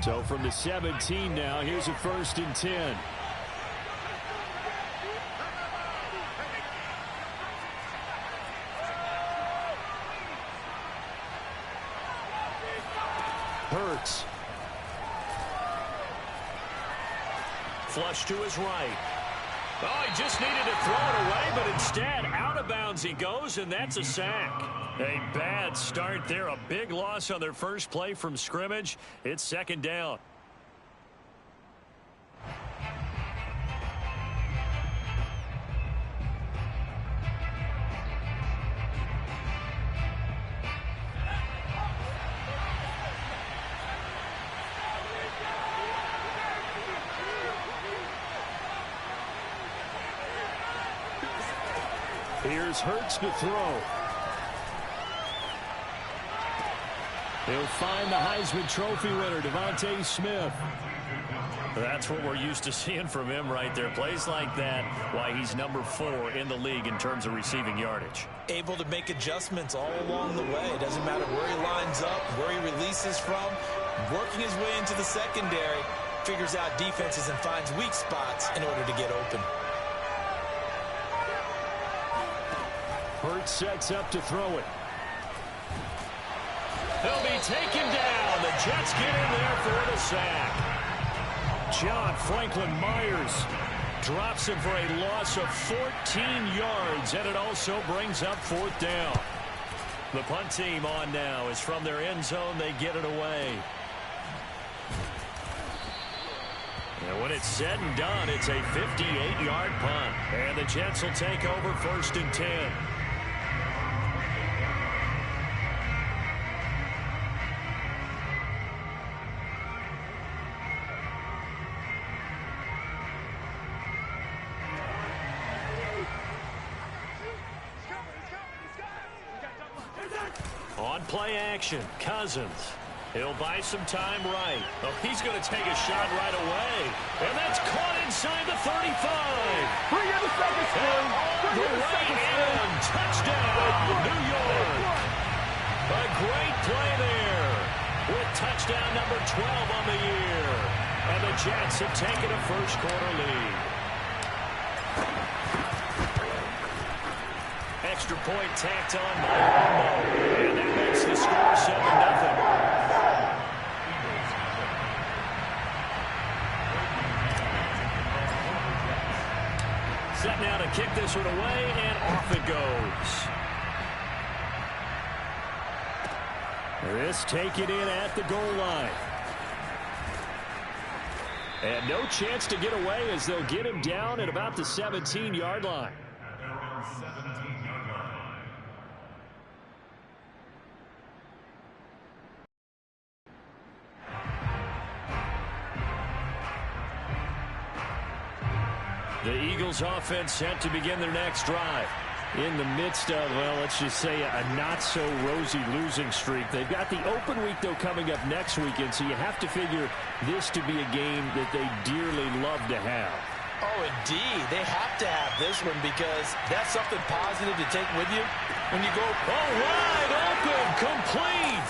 So from the 17 now, here's a 1st and 10. Hurts. Flush to his right. Oh, he just needed to throw it away, but instead, out of bounds he goes, and that's a sack. A bad start there. A big loss on their first play from scrimmage. It's 2nd down. Here's Hurts to throw. He'll find the Heisman Trophy winner, DeVonta Smith. That's what we're used to seeing from him right there. Plays like that, why he's number 4 in the league in terms of receiving yardage. Able to make adjustments all along the way. It doesn't matter where he lines up, where he releases from. Working his way into the secondary, figures out defenses and finds weak spots in order to get open. Hurts sets up to throw it. He'll be taken down. The Jets get in there for the sack. John Franklin Myers drops him for a loss of 14 yards, and it also brings up 4th down. The punt team on now is from their end zone. They get it away. And when it's said and done, it's a 58-yard punt. And the Jets will take over 1st and 10. On play action, Cousins. He'll buy some time right. Oh, he's going to take a shot right away. And that's caught inside the 35. Bring in the second string. All the way in. Touchdown, New York. A great play there with touchdown number 12 on the year. And the Jets have taken a first-quarter lead. Extra point tacked on by Romo. And that makes the score 7-0. Set now to kick this one away, and off it goes. This taken in at the goal line. And no chance to get away as they'll get him down at about the 17-yard line. The Eagles offense set to begin their next drive. In the midst of, well, let's just say a not-so-rosy losing streak. They've got the open week, though, coming up next weekend, so you have to figure this to be a game that they dearly love to have. Oh, indeed. They have to have this one because that's something positive to take with you when you go. Oh, wide open, complete.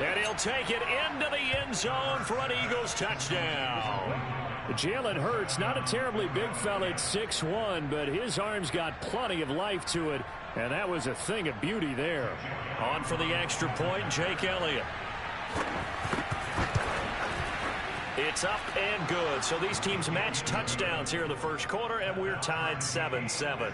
And he'll take it into the end zone for an Eagles touchdown. Jalen Hurts, not a terribly big fella at 6'1", but his arm's got plenty of life to it, and that was a thing of beauty there. On for the extra point, Jake Elliott. It's up and good. So these teams match touchdowns here in the first quarter, and we're tied 7-7.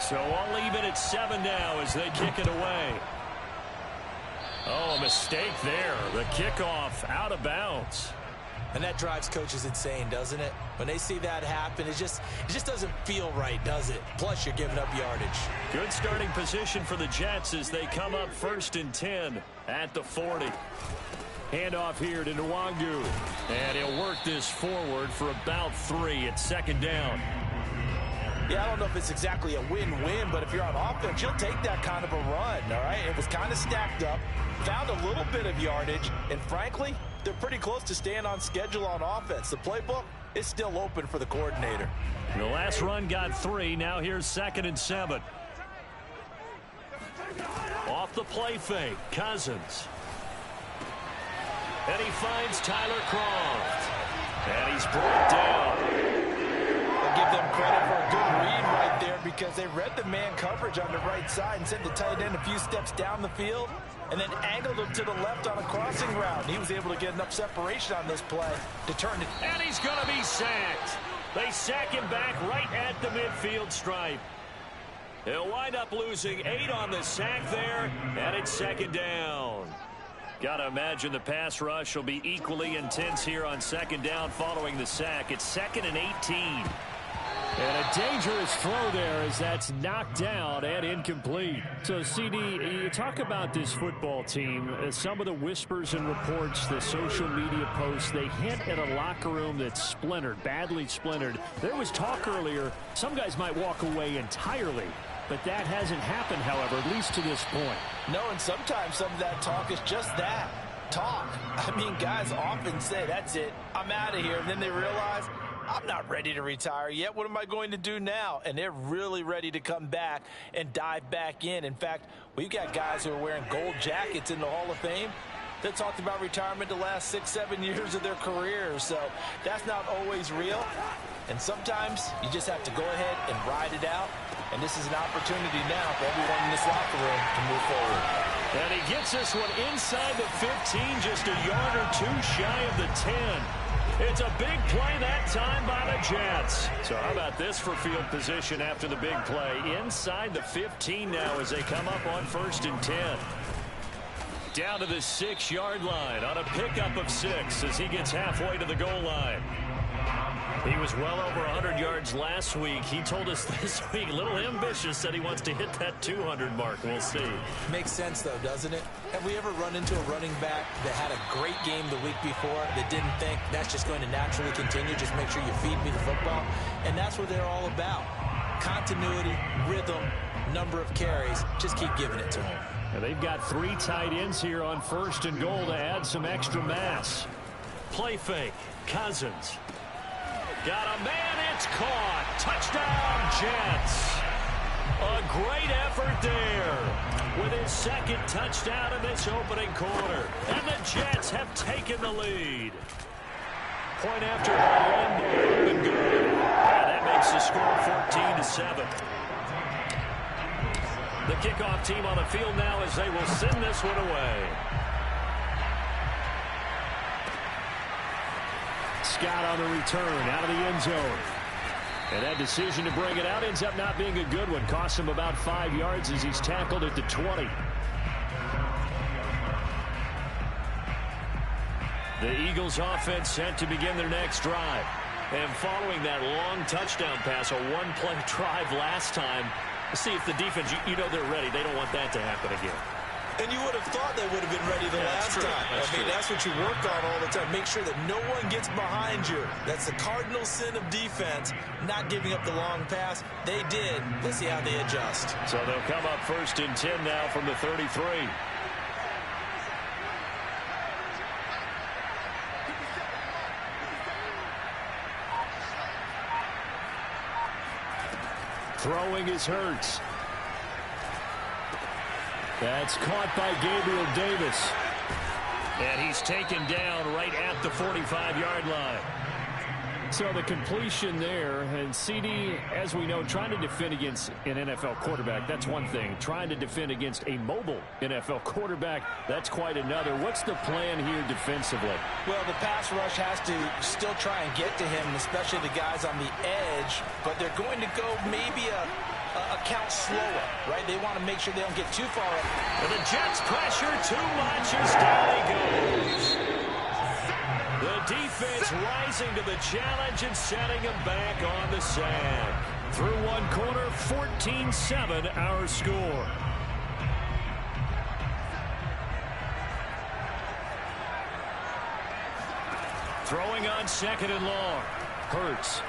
So all even at 7 now as they kick it away. Oh, a mistake there. The kickoff out of bounds. And that drives coaches insane, doesn't it? When they see that happen, it just doesn't feel right, does it? Plus, you're giving up yardage. Good starting position for the Jets as they come up 1st and 10 at the 40. Handoff here to Nwangu. And he'll work this forward for about 3 at 2nd down. Yeah, I don't know if it's exactly a win-win, but if you're on offense, you'll take that kind of a run, all right? It was kind of stacked up, found a little bit of yardage, and frankly, they're pretty close to staying on schedule on offense. The playbook is still open for the coordinator. The last run got 3. Now here's 2nd and 7. Off the play fake, Cousins. And he finds Tyler Kroft. And he's brought down. I give them credit for a good read right there because they read the man coverage on the right side and sent the tight end a few steps down the field and then angled him to the left on a crossing route. He was able to get enough separation on this play to turn it. And he's going to be sacked. They sack him back right at the midfield stripe. He'll wind up losing 8 on the sack there, and it's 2nd down. Got to imagine the pass rush will be equally intense here on 2nd down following the sack. It's 2nd and 18. And a dangerous throw there as that's knocked down and incomplete. So, CD, you talk about this football team. Some of the whispers and reports, the social media posts, they hint at a locker room that's splintered, badly splintered. There was talk earlier, some guys might walk away entirely. But that hasn't happened, however, at least to this point. No, and sometimes some of that talk is just that, talk. I mean, guys often say, that's it, I'm out of here. And then they realize, I'm not ready to retire yet. What am I going to do now? And they're really ready to come back and dive back in. In fact, we've got guys who are wearing gold jackets in the Hall of Fame that talked about retirement the last 6-7 years of their careers. So that's not always real. And sometimes you just have to go ahead and ride it out. And this is an opportunity now for everyone in this locker room to move forward. And he gets this one inside the 15, just a yard or 2 shy of the 10. It's a big play that time by the Jets. So how about this for field position after the big play? Inside the 15 now as they come up on 1st and 10. Down to the 6-yard line on a pickup of 6 as he gets halfway to the goal line. He was well over 100 yards last week. He told us this week, a little ambitious, said he wants to hit that 200 mark. We'll see. Makes sense, though, doesn't it? Have we ever run into a running back that had a great game the week before that didn't think that's just going to naturally continue? Just make sure you feed me the football. And that's what they're all about. Continuity, rhythm, number of carries. Just keep giving it to them. And they've got 3 tight ends here on 1st and goal to add some extra mass. Play fake. Cousins. Got a man, it's caught. Touchdown, Jets. A great effort there with his 2nd touchdown in this opening quarter. And the Jets have taken the lead. Point after Lambo, and good. And that makes the score 14-7. The kickoff team on the field now as they will send this one away. Scott on the return out of the end zone. And that decision to bring it out ends up not being a good one. Costs him about 5 yards as he's tackled at the 20. The Eagles offense set to begin their next drive. And following that long touchdown pass, a one-play drive last time, see if the defense, you know they're ready. They don't want that to happen again. And you would have thought they would have been ready the last time. That's what you work on all the time. Make sure that no one gets behind you. That's the cardinal sin of defense, not giving up the long pass. They did. Let's see how they adjust. So they'll come up 1st and 10 now from the 33. Throwing is Hurts. That's caught by Gabriel Davis. And he's taken down right at the 45-yard line. So the completion there, and CD, as we know, trying to defend against an NFL quarterback, that's one thing. Trying to defend against a mobile NFL quarterback, that's quite another. What's the plan here defensively? Well, the pass rush has to still try and get to him, especially the guys on the edge, but they're going to go maybe a count slower, right? They want to make sure they don't get too far up. And the Jets pressure too much as down he goes. The defense rising to the challenge and setting him back on the sack. Through one quarter, 14-7 our score. Throwing on 2nd and long. Hurts.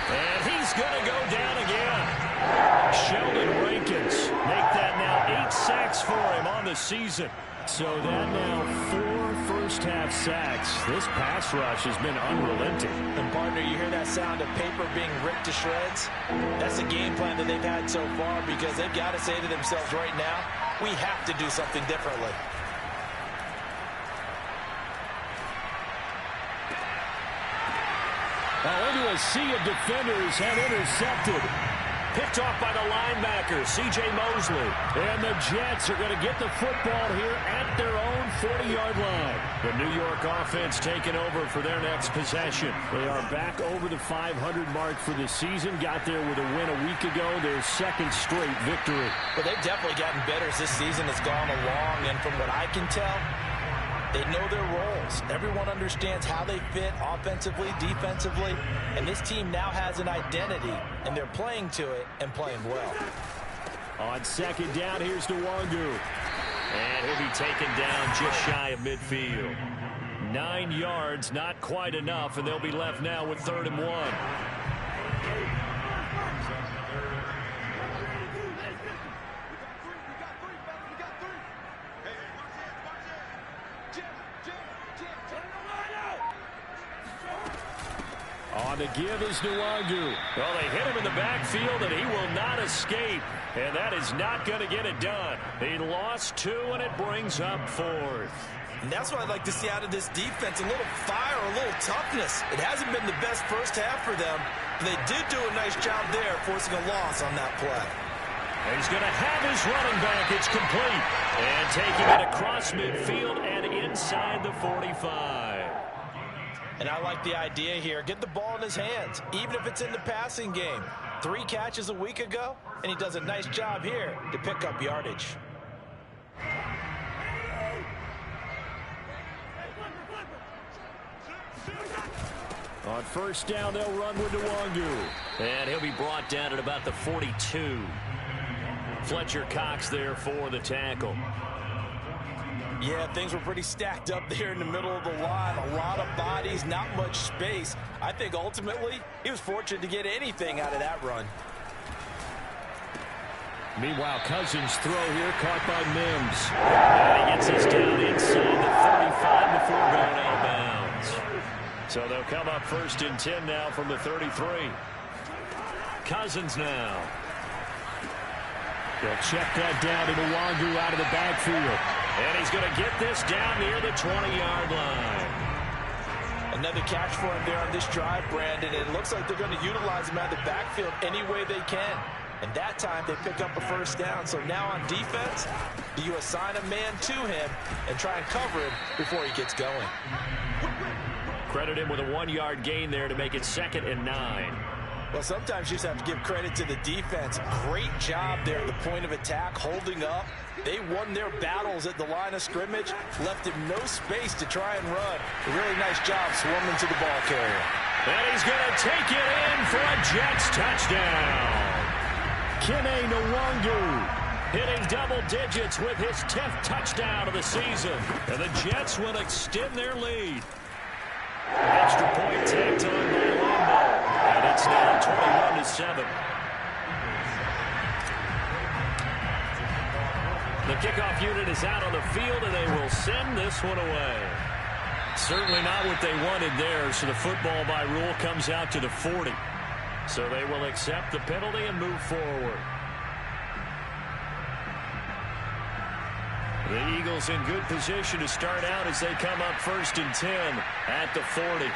And he's going to go down again. Sheldon Rankins make that now 8 sacks for him on the season. So that now 4 first-half sacks. This pass rush has been unrelenting. And, partner, you hear that sound of paper being ripped to shreds? That's the game plan that they've had so far, because they've got to say to themselves right now, we have to do something differently. Now into a sea of defenders have intercepted. Picked off by the linebacker, C.J. Mosley. And the Jets are going to get the football here at their own 40-yard line. The New York offense taking over for their next possession. They are back over the 500 mark for the season. Got there with a win a week ago, their second straight victory. Well, they've definitely gotten better as this season has gone along, and from what I can tell, they know their roles. Everyone understands how they fit offensively, defensively, and this team now has an identity, and they're playing to it and playing well. On second down, here's Nwangu. And he'll be taken down just shy of midfield. 9 yards, not quite enough, and they'll be left now with 3rd and 1. On the give is Nwangu. Well, they hit him in the backfield, and he will not escape. And that is not going to get it done. He lost 2, and it brings up 4th. And that's what I'd like to see out of this defense, a little fire, a little toughness. It hasn't been the best first half for them, but they did do a nice job there, forcing a loss on that play. He's going to have his running back. It's complete. And taking it across midfield and inside the 45. And I like the idea here. Get the ball in his hands, even if it's in the passing game. 3 catches a week ago, and he does a nice job here to pick up yardage. On first down, they'll run with Nwangu. And he'll be brought down at about the 42. Fletcher Cox there for the tackle. Yeah, things were pretty stacked up there in the middle of the line. A lot of bodies, not much space. I think ultimately he was fortunate to get anything out of that run. Meanwhile, Cousins throw here, caught by Mims. And he gets us down inside the 35 before going out of bounds. So they'll come up 1st and 10 now from the 33. Cousins now. They'll check that down to Nwangu out of the backfield. And he's going to get this down near the 20-yard line. Another catch for him there on this drive, Brandon. It looks like they're going to utilize him out of the backfield any way they can. And that time they pick up a first down. So now on defense, you assign a man to him and try and cover him before he gets going. Credit him with a 1-yard gain there to make it 2nd and 9. Well, sometimes you just have to give credit to the defense. Great job there at the point of attack, holding up. They won their battles at the line of scrimmage, left him no space to try and run. A really nice job swarming to the ball carrier. And he's going to take it in for a Jets touchdown. Kene Nwangu hitting double digits with his 10th touchdown of the season. And the Jets will extend their lead. Extra point tacked on by Lambo. And it's now 21-7. The kickoff unit is out on the field, and they will send this one away. Certainly not what they wanted there, so the football by rule comes out to the 40. So they will accept the penalty and move forward. The Eagles in good position to start out as they come up 1st and 10 at the 40.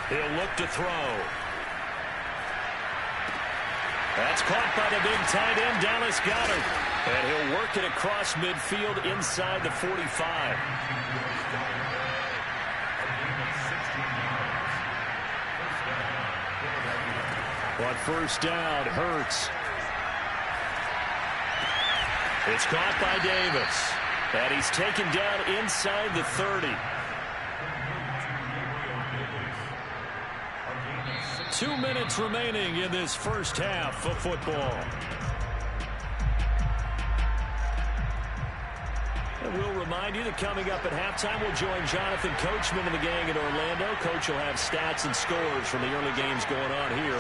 He'll look to throw. That's caught by the big tight end, Dallas Goedert. And he'll work it across midfield inside the 45. On first down, Hurts. It's caught by Davis. And he's taken down inside the 30. 2 minutes remaining in this first half of football. And we'll remind you that coming up at halftime, we'll join Jonathan Coachman and the gang in Orlando. Coach will have stats and scores from the early games going on here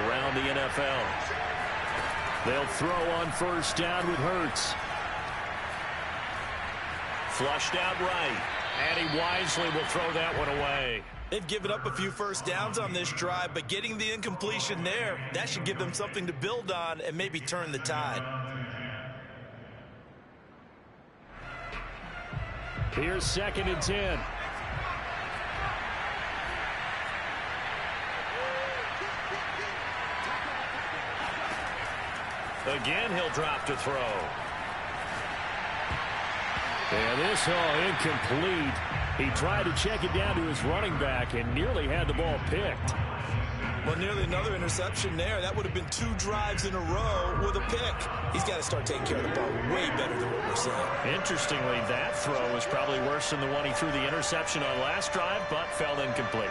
around the NFL. They'll throw on first down with Hurts. Flushed out right. And he wisely will throw that one away. They've given up a few first downs on this drive, but getting the incompletion there, that should give them something to build on and maybe turn the tide. Here's 2nd and 10. Again, he'll drop to throw. And this incomplete. He tried to check it down to his running back and nearly had the ball picked. Well, nearly another interception there. That would have been 2 drives in a row with a pick. He's got to start taking care of the ball way better than what we're seeing. Interestingly, that throw was probably worse than the one he threw the interception on last drive, but fell incomplete.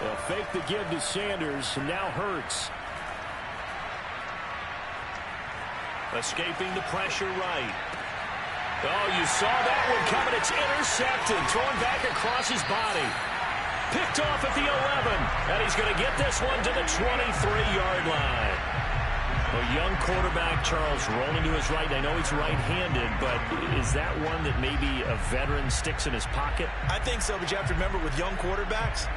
They'll fake the give to Sanders, and now Hurts. Escaping the pressure right. Oh, you saw that one coming. It's intercepted. Thrown back across his body. Picked off at the 11. And he's going to get this one to the 23-yard line. A young quarterback, Charles, rolling to his right. I know he's right-handed, but is that one that maybe a veteran sticks in his pocket? I think so, but you have to remember with young quarterbacks,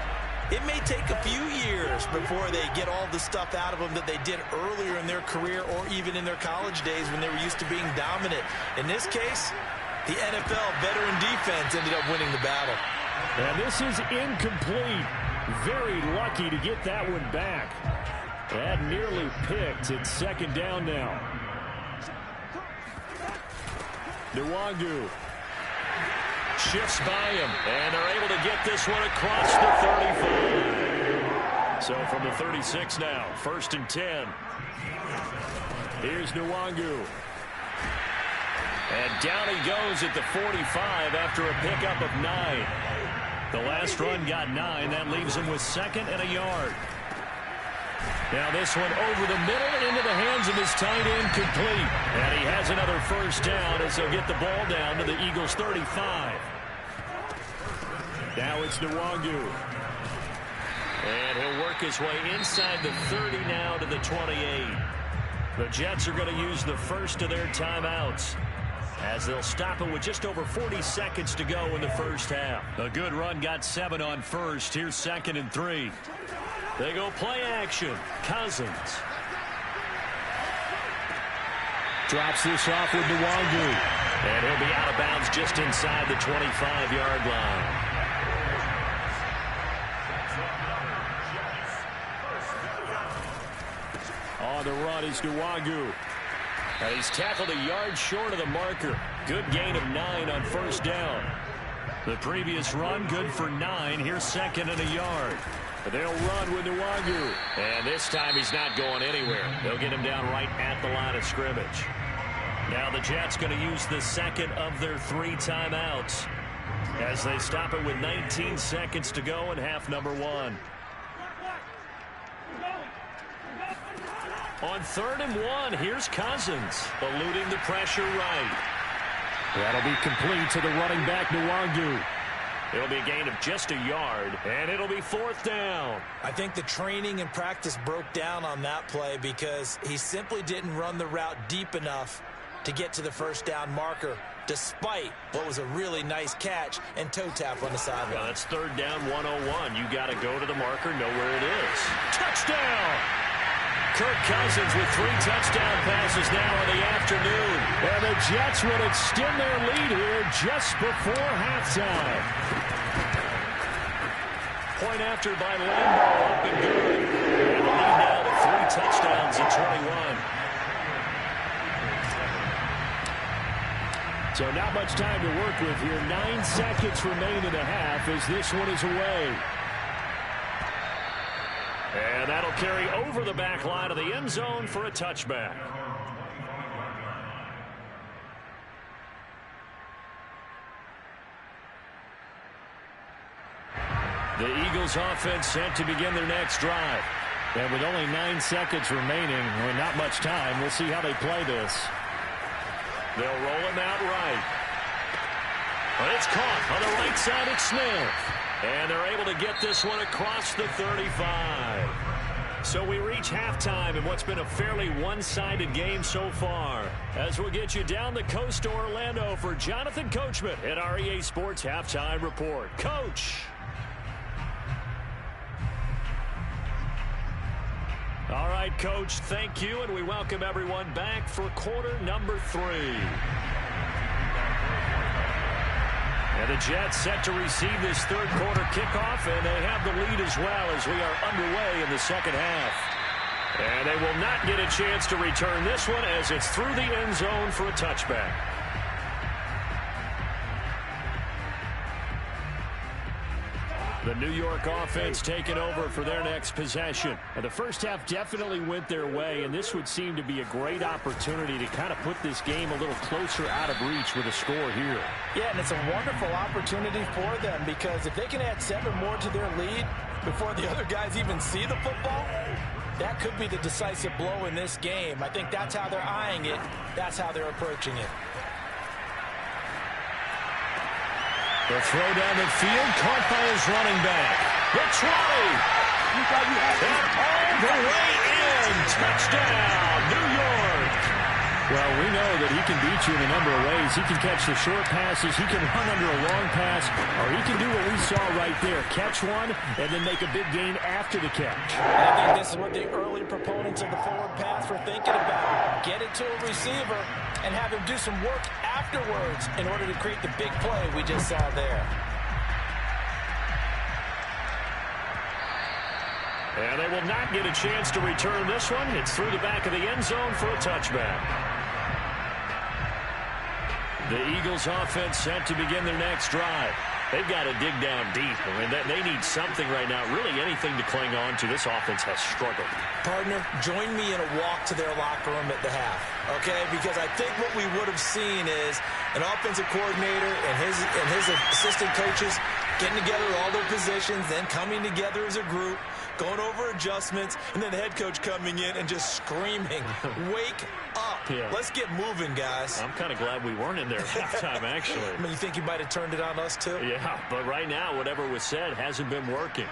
it may take a few years before they get all the stuff out of them that they did earlier in their career or even in their college days when they were used to being dominant. In this case, the NFL veteran defense ended up winning the battle. And this is incomplete. Very lucky to get that one back. That nearly picked. It's 2nd down now. Nwangu shifts by him, and they're able to get this one across the 35. So from the 36 now, 1st and 10. Here's Nwangu. And down he goes at the 45 after a pickup of 9. The last run got 9. That leaves him with 2nd and a yard. Now this one over the middle and into the hands of his tight end, complete. And he has another 1st down as they'll get the ball down to the Eagles' 35. Now it's Nwangu. And he'll work his way inside the 30 now to the 28. The Jets are going to use the first of their timeouts as they'll stop it with just over 40 seconds to go in the first half. A good run, got 7 on first. Here's 2nd and 3. They go play action. Cousins drops this off with Nwangu. And he'll be out of bounds just inside the 25-yard line. On the run is Nwangu. And he's tackled a yard short of the marker. Good gain of 9 on 1st down. The previous run, good for 9. Here's 2nd and a yard. They'll run with Nwangu. And this time he's not going anywhere. They'll get him down right at the line of scrimmage. Now the Jets going to use the 2nd of their 3 timeouts as they stop it with 19 seconds to go in half number 1. On 3rd and 1, here's Cousins, eluding the pressure right. That'll be complete to the running back, Nwangu. It'll be a gain of just a yard, and it'll be 4th down. I think the training and practice broke down on that play because he simply didn't run the route deep enough to get to the 1st down marker, despite what was a really nice catch and toe tap on the sideline. Well, that's 3rd down 101. You got to go to the marker, know where it is. Touchdown! Kirk Cousins with 3 touchdown passes now in the afternoon. And the Jets will extend their lead here just before halftime. Point after by Lambeau, up and good. And the lead now to 3 touchdowns in 21. So not much time to work with here. 9 seconds remain in the half as this one is away. And that'll carry over the back line of the end zone for a touchback. The Eagles offense set to begin their next drive. And with only 9 seconds remaining, well, not much time, we'll see how they play this. They'll roll him out right. But it's caught on the right side. It's Smith. And they're able to get this one across the 35. So we reach halftime in what's been a fairly one-sided game so far. As we'll get you down the coast to Orlando for Jonathan Coachman at our EA Sports Halftime Report. Coach. All right, Coach, thank you, and we welcome everyone back for quarter number 3. And the Jets set to receive this third quarter kickoff, and they have the lead as well as we are underway in the second half. And they will not get a chance to return this one as it's through the end zone for a touchback. The New York offense taking over for their next possession. And the first half definitely went their way, and this would seem to be a great opportunity to kind of put this game a little closer out of reach with a score here. Yeah, and it's a wonderful opportunity for them because if they can add 7 more to their lead before the other guys even see the football, that could be the decisive blow in this game. I think that's how they're eyeing it. That's how they're approaching it. The throw down the field, caught by his running back. It's Riley. And all the way in. Touchdown, New York. Well, we know that he can beat you in a number of ways. He can catch the short passes, he can run under a long pass, or he can do what we saw right there, catch one and then make a big gain after the catch. I think this is what the early proponents of the forward pass were thinking about. Get it to a receiver and have him do some work afterwards in order to create the big play we just saw there. And they will not get a chance to return this one. It's through the back of the end zone for a touchback. The Eagles offense set to begin their next drive. They've got to dig down deep. I mean, they need something right now, really anything to cling on to. This offense has struggled. Partner, join me in a walk to their locker room at the half, okay? Because I think what we would have seen is an offensive coordinator and his assistant coaches getting together all their positions, then coming together as a group, going over adjustments, and then the head coach coming in and just screaming, wake up. Yeah. Let's get moving, guys. I'm kind of glad we weren't in there at halftime, actually. I mean, you think you might have turned it on us, too? Yeah, but right now, whatever was said hasn't been working.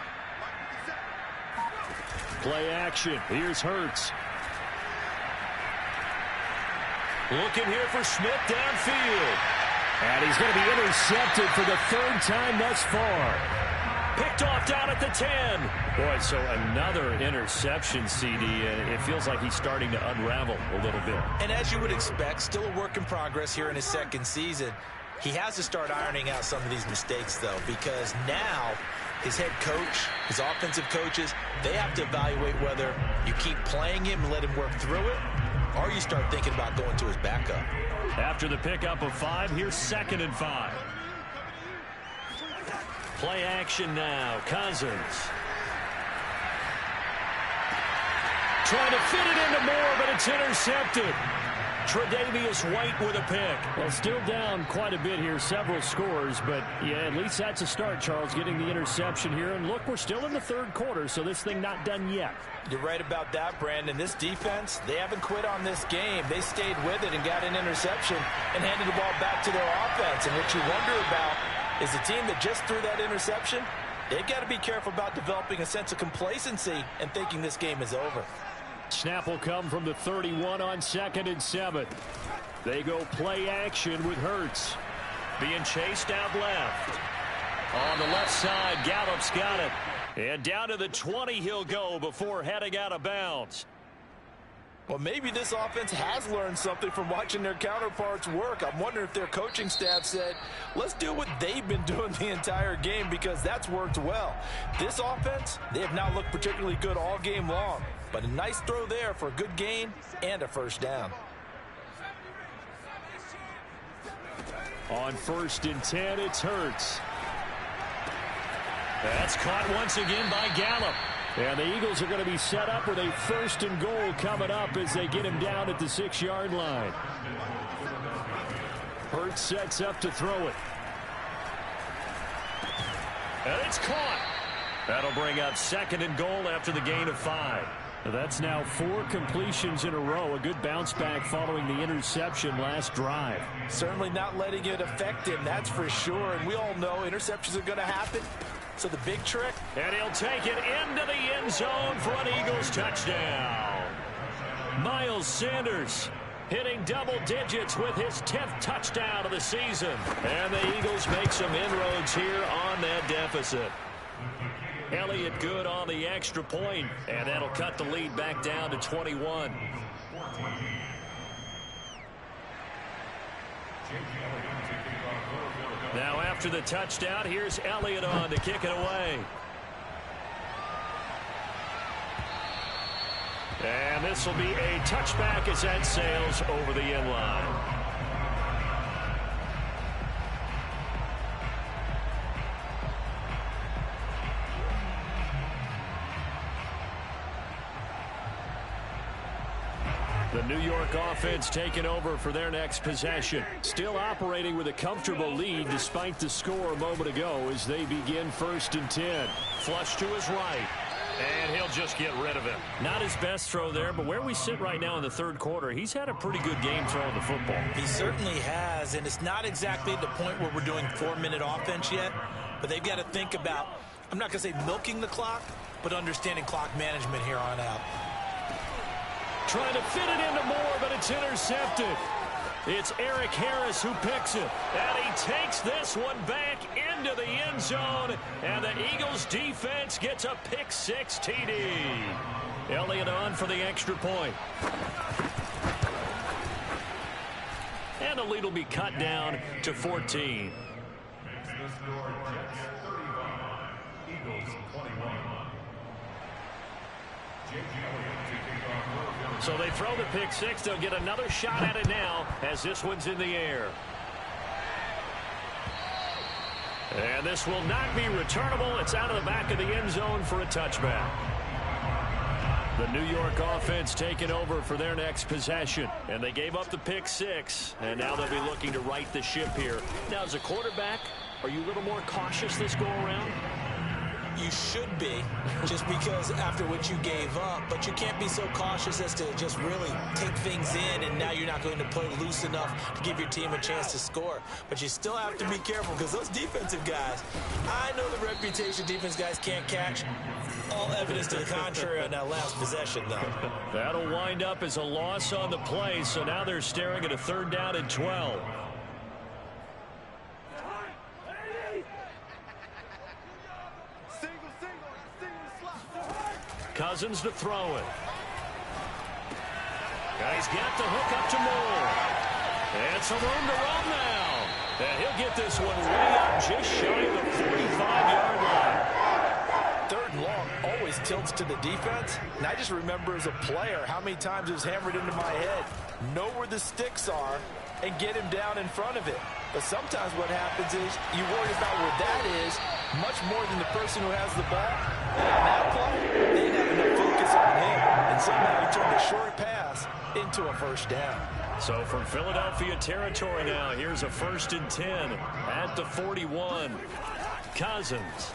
Play action. Here's Hurts. Looking here for Smith downfield. And he's going to be intercepted for the 3rd time thus far. Picked off down at the 10. Boy, so another interception, CD, and it feels like he's starting to unravel a little bit. And as you would expect, still a work in progress here in his second season. He has to start ironing out some of these mistakes, though, because now his head coach, his offensive coaches, they have to evaluate whether you keep playing him and let him work through it, or you start thinking about going to his backup. After the pickup of 5, here's 2nd and 5. Play action now. Cousins. Trying to fit it into Moore, but it's intercepted. Tre'Davious White with a pick. Well, still down quite a bit here, several scores, but yeah, at least that's a start, Charles, getting the interception here. And look, we're still in the 3rd quarter, so this thing not done yet. You're right about that, Brandon. This defense, they haven't quit on this game. They stayed with it and got an interception and handed the ball back to their offense. And what you wonder about is the team that just threw that interception, they've got to be careful about developing a sense of complacency and thinking this game is over. Snap will come from the 31 on 2nd and 7. They go play action with Hurts. Being chased out left. On the left side, Gallup's got it. And down to the 20 he'll go before heading out of bounds. Well, maybe this offense has learned something from watching their counterparts work. I'm wondering if their coaching staff said, let's do what they've been doing the entire game because that's worked well. This offense, they have not looked particularly good all game long. But a nice throw there for a good gain and a 1st down. On 1st and 10, it's Hurts. That's caught once again by Gallup. And the Eagles are going to be set up with a 1st and goal coming up as they get him down at the 6-yard line. Hurts sets up to throw it. And it's caught. That'll bring up 2nd and goal after the gain of 5. That's now 4 completions in a row. A good bounce back following the interception last drive. Certainly not letting it affect him, that's for sure. And we all know interceptions are going to happen. So the big trick. And he'll take it into the end zone for an Eagles touchdown. Miles Sanders hitting double digits with his 10th touchdown of the season. And the Eagles make some inroads here on that deficit. Elliott good on the extra point, and that'll cut the lead back down to 21. Now after the touchdown, here's Elliott on to kick it away. And this will be a touchback as that sails over the end line. The New York offense taking over for their next possession. Still operating with a comfortable lead despite the score a moment ago as they begin 1st and 10. Flush to his right. And he'll just get rid of it. Not his best throw there, but where we sit right now in the 3rd quarter, he's had a pretty good game throwing the football. He certainly has, and it's not exactly at the point where we're doing 4-minute offense yet, but they've got to think about, I'm not going to say milking the clock, but understanding clock management here on out. Trying to fit it into Moore, but it's intercepted. It's Eric Harris who picks it. And he takes this one back into the end zone. And the Eagles defense gets a pick-6 TD. Elliott on for the extra point. And the lead will be cut down to 14. So they throw the pick-6. They'll get another shot at it now as this one's in the air. And this will not be returnable. It's out of the back of the end zone for a touchback. The New York offense taking over for their next possession. And they gave up the pick-6. And now they'll be looking to right the ship here. Now, as a quarterback, are you a little more cautious this go-around? You should be, just because after what you gave up, but you can't be so cautious as to just really take things in, and now you're not going to play loose enough to give your team a chance to score. But you still have to be careful, because those defensive guys, I know the reputation defense guys can't catch. All evidence to the contrary on that last possession, though. That'll wind up as a loss on the play, so now they're staring at a 3rd down and 12. Cousins to throw it. He's got the hook up to Moore. And some room to run now. And he'll get this one way up just shy of the 45-yard line. 3rd and long always tilts to the defense. And I just remember as a player how many times it was hammered into my head. Know where the sticks are and get him down in front of it. But sometimes what happens is you worry about where that is much more than the person who has the ball. And on that play, they didn't have enough focus on him. And somehow he turned a short pass into a 1st down. So from Philadelphia territory now, here's a 1st and 10 at the 41. Cousins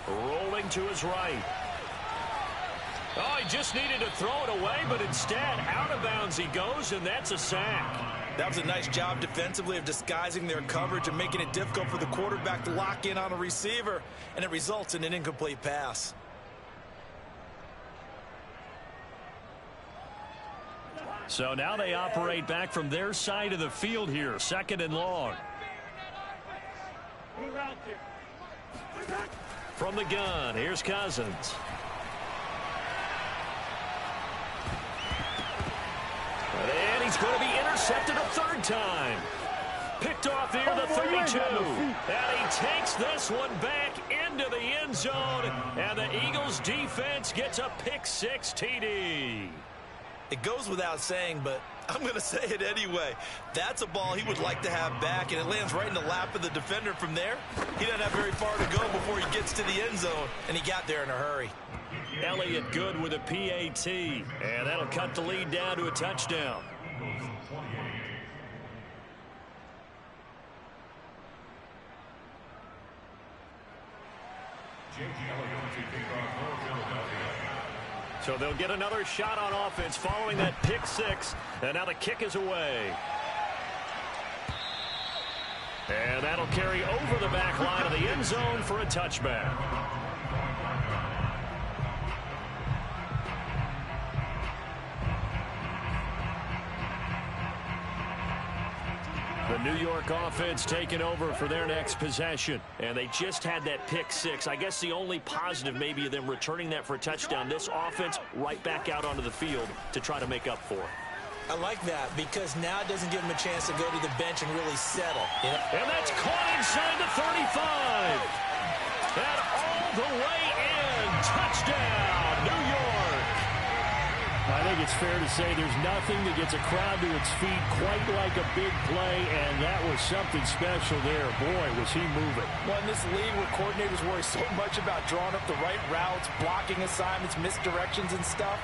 rolling to his right. Oh, he just needed to throw it away, but instead, out of bounds he goes, and that's a sack. That was a nice job defensively of disguising their coverage and making it difficult for the quarterback to lock in on a receiver, and it results in an incomplete pass. So now they operate back from their side of the field here, 2nd and long. From the gun, here's Cousins. And he's going to be intercepted a 3rd time. Picked off near the 32. And he takes this one back into the end zone. And the Eagles defense gets a pick-6 TD. It goes without saying, but I'm going to say it anyway. That's a ball he would like to have back, and it lands right in the lap of the defender from there. He doesn't have very far to go before he gets to the end zone, and he got there in a hurry. Elliott good with a PAT, and that'll cut the lead down to a touchdown. So they'll get another shot on offense following that pick-6, and now the kick is away. And that'll carry over the back line of the end zone for a touchback. The New York offense taking over for their next possession. And they just had that pick six. I guess the only positive maybe of them returning that for a touchdown. This offense right back out onto the field to try to make up for it. I like that because now it doesn't give them a chance to go to the bench and really settle. You know? And that's caught inside the 35. And all the way in. Touchdown, New York. I think it's fair to say there's nothing that gets a crowd to its feet quite like a big play, and that was something special there. Boy, was he moving. Well, in this league where coordinators worry so much about drawing up the right routes, blocking assignments, misdirections and stuff,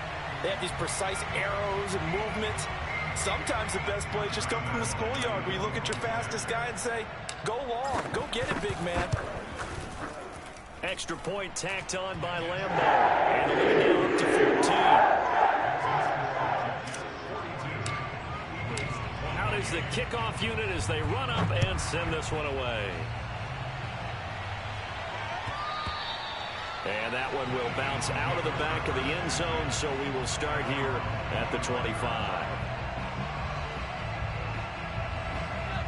they have these precise arrows and movements. Sometimes the best plays just come from the schoolyard where you look at your fastest guy and say, go long, go get it, big man. Extra point tacked on by Lambeau. And the lead now up to 14. Out is the kickoff unit as they run up and send this one away. And that one will bounce out of the back of the end zone, so we will start here at the 25.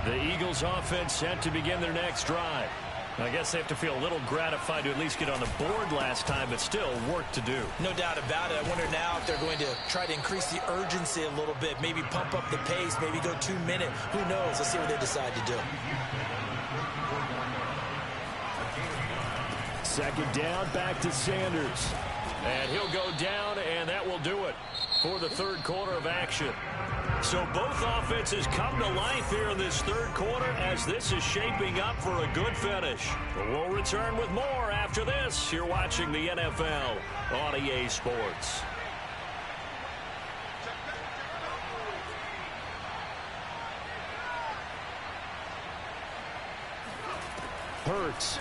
The Eagles offense set to begin their next drive. I guess they have to feel a little gratified to at least get on the board last time, but still work to do. No doubt about it. I wonder now if they're going to try to increase the urgency a little bit, maybe pump up the pace, maybe go 2 minute. Who knows? Let's see what they decide to do. Second down, back to Sanders. And he'll go down, and that will do it for the third quarter of action. So both offenses come to life here in this third quarter as this is shaping up for a good finish. We'll return with more after this. You're watching the NFL on EA Sports. Hurts.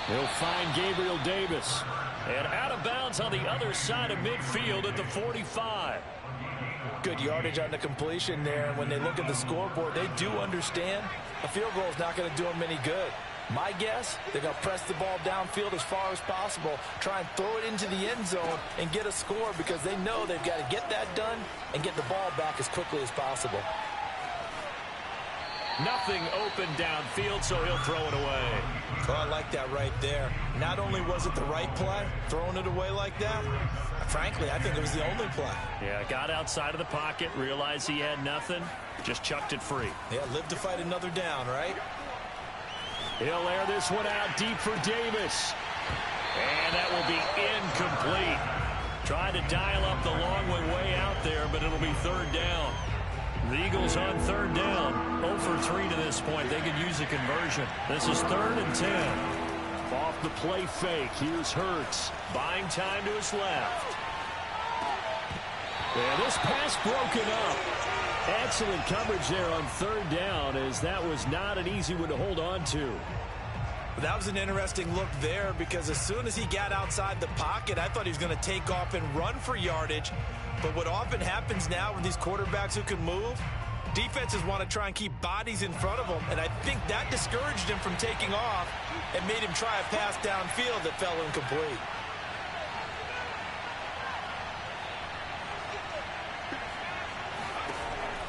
He'll find Gabriel Davis. And out of bounds on the other side of midfield at the 45. Good yardage on the completion there. And when they look at the scoreboard, they do understand a field goal is not going to do them any good. My guess, they're going to press the ball downfield as far as possible, try and throw it into the end zone and get a score because they know they've got to get that done and get the ball back as quickly as possible. Nothing open downfield, so he'll throw it away. Oh, I like that right there. Not only was it the right play, throwing it away like that, frankly, I think it was the only play. Yeah, got outside of the pocket, realized he had nothing, just chucked it free. Yeah, live to fight another down, right? He'll air this one out deep for Davis. And that will be incomplete. Trying to dial up the long way out there, but it'll be third down. The Eagles on third down. 0 for 3 to this point. They could use a conversion. This is 3rd and 10. Off the play fake. Here's Hurts. Buying time to his left. And this pass broken up. Excellent coverage there on third down, as that was not an easy one to hold on to. That was an interesting look there because as soon as he got outside the pocket, I thought he was going to take off and run for yardage. But what often happens now with these quarterbacks who can move, defenses want to try and keep bodies in front of them, and I think that discouraged him from taking off and made him try a pass downfield that fell incomplete.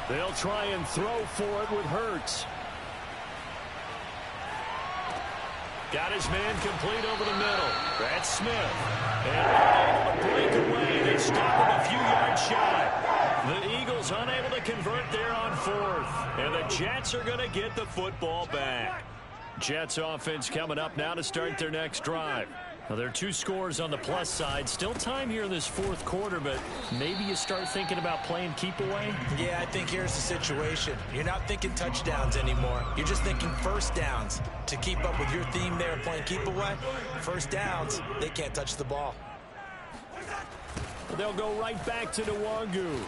They'll try and throw for it with Hurts. Got his man complete over the middle. That's Smith. And unable to break away. They stop him a few yards shy. The Eagles unable to convert there on 4th. And the Jets are going to get the football back. Jets offense coming up now to start their next drive. Now, there are 2 scores on the plus side. Still time here in this 4th quarter, but maybe you start thinking about playing keep away? Yeah, I think here's the situation. You're not thinking touchdowns anymore. You're just thinking first downs. To keep up with your theme there, playing keep away, first downs, they can't touch the ball. They'll go right back to Nwangu.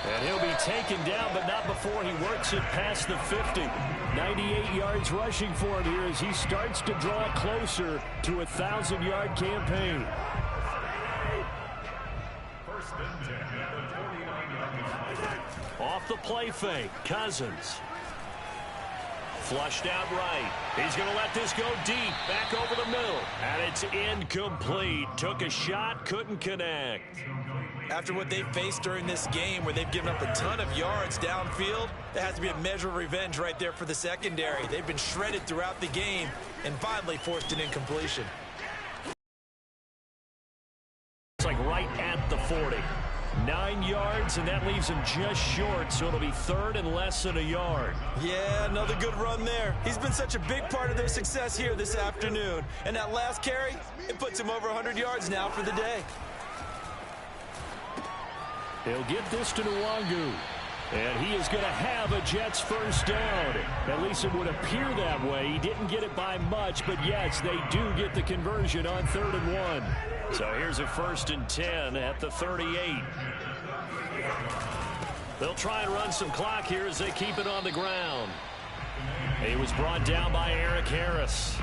And he'll be taken down, but not before he works it past the 50. 98 yards rushing for him here as he starts to draw closer to a 1,000-yard campaign. the play fake. Cousins. Flushed out right. He's going to let this go deep. Back over the middle. And it's incomplete. Took a shot, couldn't connect. After what they faced during this game where they've given up a ton of yards downfield, there has to be a measure of revenge right there for the secondary. They've been shredded throughout the game and finally forced an incompletion. It's like right at the 40. 9 yards, and that leaves him just short, so it'll be third and less than a yard. Yeah, another good run there. He's been such a big part of their success here this afternoon. And that last carry, it puts him over 100 yards now for the day. He'll get this to Nwangu. And he is going to have a Jets first down. At least it would appear that way. He didn't get it by much, but yes, they do get the conversion on 3rd and 1. So here's a 1st and 10 at the 38. They'll try and run some clock here as they keep it on the ground. He was brought down by Eric Harris.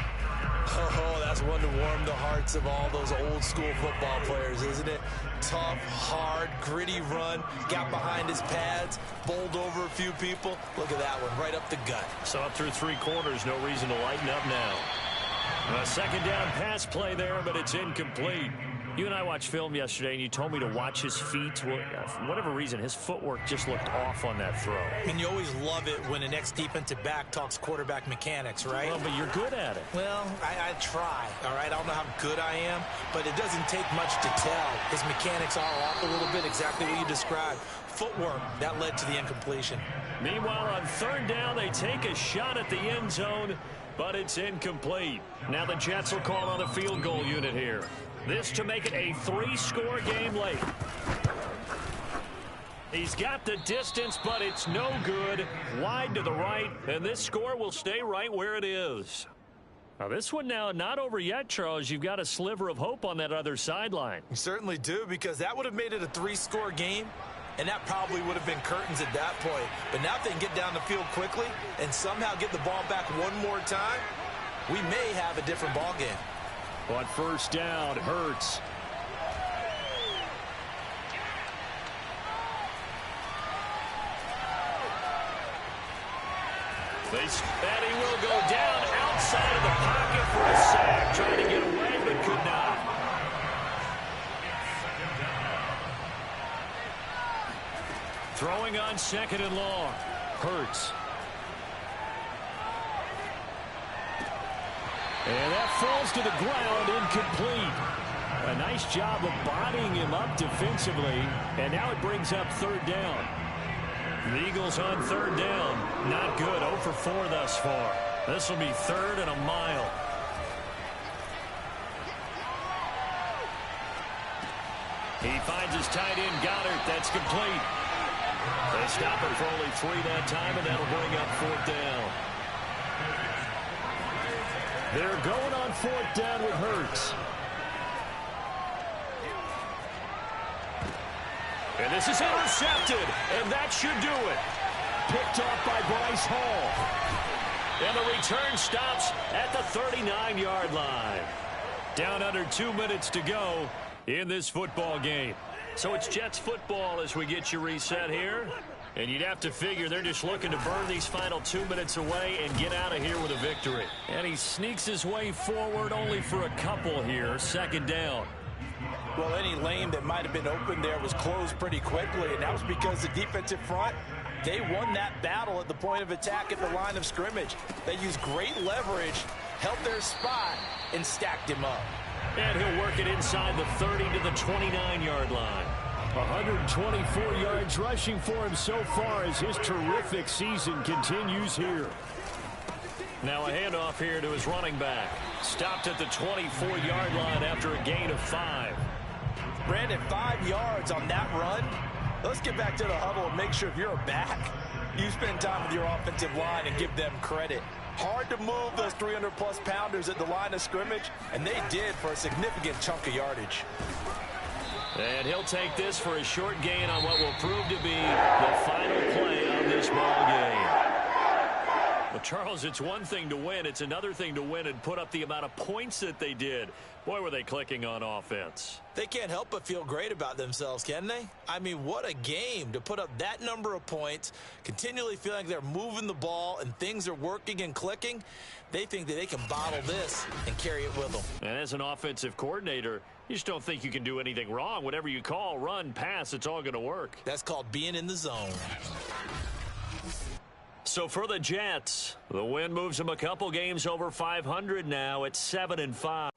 Oh, that's one to warm the hearts of all those old school football players, isn't it? Tough, hard, gritty run, got behind his pads, bowled over a few people. Look at that one, right up the gut. So up through 3 quarters, no reason to lighten up now. A 2nd down pass play there, but it's incomplete. You and I watched film yesterday, and you told me to watch his feet. Well, for whatever reason, his footwork just looked off on that throw. And you always love it when an ex-defensive back talks quarterback mechanics, right? Well, but you're good at it. Well, I try, all right? I don't know how good I am, but it doesn't take much to tell. His mechanics are off a little bit, exactly what you described. Footwork, that led to the incompletion. Meanwhile, on 3rd down, they take a shot at the end zone, but it's incomplete. Now the Jets will call on the field goal unit here. This to make it a 3-score game late. He's got the distance, but it's no good. Wide to the right, and this score will stay right where it is. Now this one now not over yet, Charles. You've got a sliver of hope on that other sideline. You certainly do, because that would have made it a 3-score game, and that probably would have been curtains at that point. But now if they can get down the field quickly and somehow get the ball back one more time, we may have a different ball game. On 1st down, Hurts. And he will go down outside of the pocket for a sack. Trying to get away, but could not. Throwing on 2nd and long. Hurts. And that falls to the ground, incomplete. A nice job of bodying him up defensively, and now it brings up 3rd down. The Eagles on 3rd down. Not good. 0 for 4 thus far. This will be 3rd and a mile. He finds his tight end, Goddard. That's complete. They stop it for only 3 that time, and that'll bring up 4th down. They're going on 4th down with Hurts. And this is intercepted, and that should do it. Picked off by Bryce Hall. And the return stops at the 39-yard line. Down under 2 minutes to go in this football game. So it's Jets football as we get you reset here. And you'd have to figure they're just looking to burn these final 2 minutes away and get out of here with a victory. And he sneaks his way forward only for a couple here. 2nd down. Well, any lane that might have been open there was closed pretty quickly, and that was because the defensive front, they won that battle at the point of attack at the line of scrimmage. They used great leverage, held their spot, and stacked him up. And he'll work it inside the 30 to the 29-yard line. 124 yards rushing for him so far as his terrific season continues here. Now a handoff here to his running back. Stopped at the 24-yard line after a gain of 5. Brandon, 5 yards on that run. Let's get back to the huddle and make sure if you're a back, you spend time with your offensive line and give them credit. Hard to move those 300-plus pounders at the line of scrimmage, and they did for a significant chunk of yardage. And he'll take this for a short gain on what will prove to be the final play of this ball game. Well, Charles, it's one thing to win. It's another thing to win and put up the amount of points that they did. Boy, were they clicking on offense. They can't help but feel great about themselves, can they? I mean, what a game to put up that number of points, continually feeling like they're moving the ball and things are working and clicking. They think that they can bottle this and carry it with them. And as an offensive coordinator, you just don't think you can do anything wrong. Whatever you call, run, pass, it's all going to work. That's called being in the zone. So for the Jets, the win moves them a couple games over 500 now at 7-5.